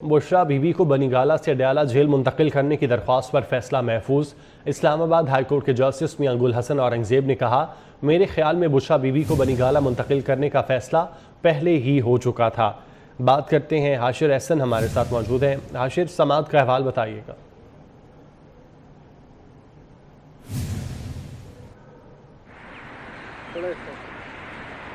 बुशरा बीबी को बनीगाला से अडयाला जेल मुंतकिल करने की दरख्वास्त पर फैसला महफूज। इस्लामाबाद हाईकोर्ट के जस्टिस मियां गुल हसन औरंगजेब ने कहा, मेरे ख्याल में बुशरा बीबी को बनीगाला मुंतकिल करने का फैसला पहले ही हो चुका था। बात करते हैं हाशिर एहसन हमारे साथ मौजूद हैं। हाशिर, समाअत का अहवाल बताइएगा।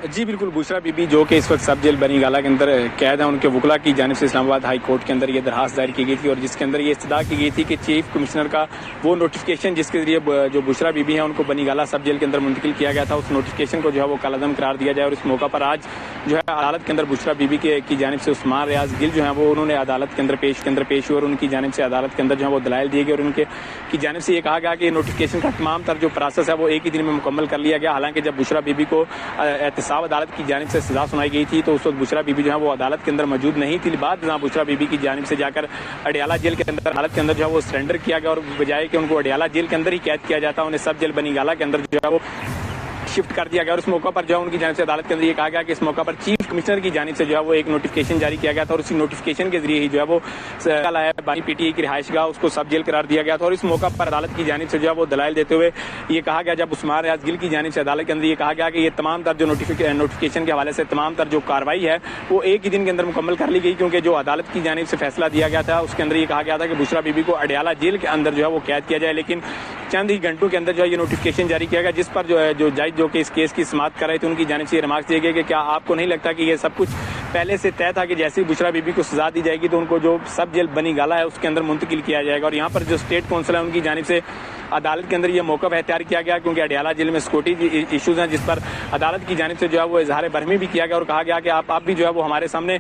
जी बिल्कुल, बुशरा बीबी जो कि इस वक्त सब जेल बनीगाला के अंदर कैद है, उनके वकला की जानिब से इस्लामाबाद हाई कोर्ट के अंदर ये दरखास्त दायर की गई थी और जिसके अंदर ये इस्तदा की गई थी कि चीफ कमिश्नर का वो नोटिफिकेशन जिसके जरिए जो बुशरा बीबी है उनको बनीगाला सब जेल के अंदर मुंतकिल किया गया था, उस नोटिफिकेशन को जो है वो कालादम करार दिया जाए। और इस मौका पर आज जो है अदालत के अंदर बुशरा बीबी की जानिब से उस्मान रियाज गिल जो है वो उन्होंने अदालत के अंदर पेश हुए और उनकी जानिब से अदालत के अंदर जो है वो दलाइल दिए गए और उनके की जानिब से ये कहा गया कि नोटिफिकेशन का तमाम तर जो प्रोसेस है वो एक ही दिन में मुकम्मल कर लिया गया। हालांकि जब बुशरा बीबी को एहतसाब अदालत की जानिब से सजा सुनाई गई थी तो उस वक्त बुशरा बीबी जो है वो अदालत के अंदर मौजूद नहीं थी। बाद जहाँ बुशरा बीबी की जानिब से जाकर अडयाला जेल के अंदर अदालत के अंदर जो है वो सरेंडर किया गया और बजाय कि उनको अडयाला जेल के अंदर ही कैद किया जाता, उन्हें सब जेल बनीगाला के अंदर जो है वो शिफ्ट कर दिया गया। और इस मौका पर जो है उनकी जानिब से अदालत के अंदर ये कहा गया कि इस मौका पर चीफ कमिश्नर की जानिब से जो है वो एक नोटिफिकेशन जारी किया गया था और उसी नोटिफिकेशन के जरिए ही जो है वो बानी पीटीआई की रिहाइशगाह उसको सब जेल करार दिया गया था। और इस मौका पर अदालत की जानिब से जो है वो दलाइल देते हुए ये कहा गया, जब उस्मान रियाज गिल की जानिब से अदालत के अंदर ये कहा गया कि ये तमाम तर जो नोटिफिकेशन के हवाले से तमाम तर जो कार्रवाई है वो एक ही दिन के अंदर मुकम्मल कर ली गई, क्योंकि जो अदालत की जानिब से फैसला दिया गया था उसके अंदर ये कहा गया था कि बुशरा बीबी को अडयाला जेल के अंदर जो है वो कैद किया जाए। लेकिन चंद ही घंटों के अंदर जो है ये नोटिफिकेशन जारी किया गया, जिस पर जो है जो जज जो कि इस केस की समाअत कर रहे थे उनकी जानिब से ये रिमार्क्स दिए गए कि क्या आपको नहीं लगता कि ये सब कुछ पहले से तय था कि जैसे ही बुशरा बीबी को सजा दी जाएगी तो उनको जो सब जेल बनीगाला है उसके अंदर मुंतकिल किया जाएगा। और यहाँ पर जो स्टेट काउंसिल है उनकी जानिब से अदालत के अंदर ये मौक़िफ़ एख्तियार किया गया, क्योंकि अडयाला जेल में सिक्योरिटी इशूज़ हैं जिस पर अदालत की जानिब से जो है वो इजहार बरहमी भी किया गया और कहा गया कि आप भी जो है वो हमारे सामने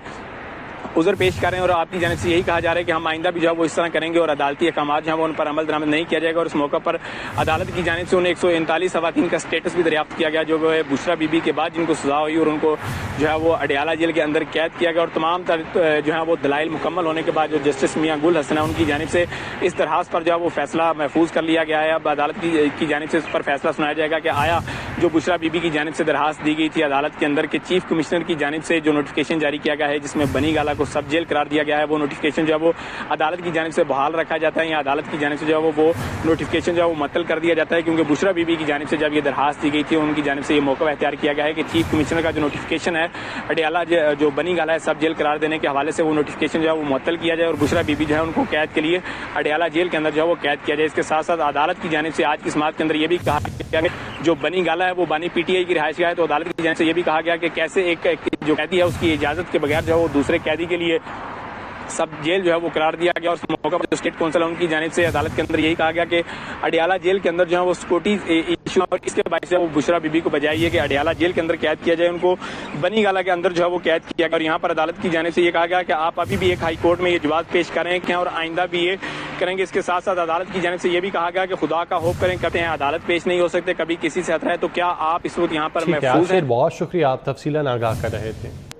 उज़र पेश करें और आपकी जानिब से यही कहा जा रहा है कि हम आइंदा भी जो है वो इस तरह करेंगे और अदालती अहकाम जो है वो उन पर अमल दरामद नहीं किया जाएगा। और इस मौके पर अदालत की जानिब से उन्हें 139 खवातीन का स्टेटस भी दरियाफ्त किया गया जो बुशरा बीबी के बाद जिनको सजा हुई और उनको जो है वो अडयाला जेल के अंदर कैद किया गया। और तमाम जो है वो दलाइल मुकम्मल होने के बाद जो जस्टिस मियां गुल हसन है उनकी जानिब से इस दरखास्त पर जो है वो फैसला महफूज कर लिया गया है। अब अदालत की जानिब से इस पर फैसला सुनाया जाएगा कि आया जो बुशरा बीबी की जानिब से दरखास्त दी गई थी अदालत के अंदर के चीफ कमिश्नर की जानिब से जो नोटिफिकेशन जारी किया गया है जिसमें बनीगाला को सब जेल करार दिया गया है, वो नोटिफिकेशन जो है वो अदालत की जानिब से बहाल रखा जाता है या अदालत की जानिब से जो है वो नोटिफिकेशन जो है वो मुअत्तल कर दिया जाता है, क्योंकि बुशरा बीबी की जानिब से जब ये दरखास्त दी गई थी उनकी जानिब से ये मौका एख्तियार किया गया है कि चीफ कमिश्नर का जो नोटिफिकेशन है अडयाला जो बनीगाला है सब जेल करार देने के हवाले से वो नोटिफिकेशन जो है वो मुअत्तल किया जाए और बुशरा बीबी जो है उनको कैद के लिए अडयाला जेल के अंदर जो है वो कैद किया जाए। इसके साथ साथ अदालत की जानिब से आज की समाअत के अंदर ये भी कहा गया कि जो बनीगाला है वो बानी पीटीआई की रिहाइशगाह है, तो अदालत की जानिब से ये भी कहा गया कि कैसे एक जो कैदी है उसकी इजाजत के बगैर जो है वो दूसरे कैदी के लिए सब जेल जो है वो करार दिया गया। और उस मौके पर जो स्टेट काउंसिल है उनकी जानिब से अदालत के अंदर यही कहा गया कि अडयाला जेल के अंदर जो है वो सिक्योरिटी इशू और इसके बायस से वो बुशरा बीबी को बजाय ये कि अडयाला जेल के अंदर कैद किया जाए, उनको बनीगाला के अंदर जो है वो कैद किया गया। और यहाँ पर अदालत की जानिब से ये कहा गया कि आप अभी भी एक हाई कोर्ट में ये जवाब पेश करें और आइंदा भी ये करेंगे। इसके साथ साथ अदालत की जानिब से ये भी कहा गया कि खुदा का होप करें, कहते हैं अदालत पेश नहीं हो सकते, कभी किसी से खतरा है, तो क्या आप इस वक्त यहाँ पर महफूज हैं। बहुत शुक्रिया, आप तफसीलन आगाह कर रहे थे।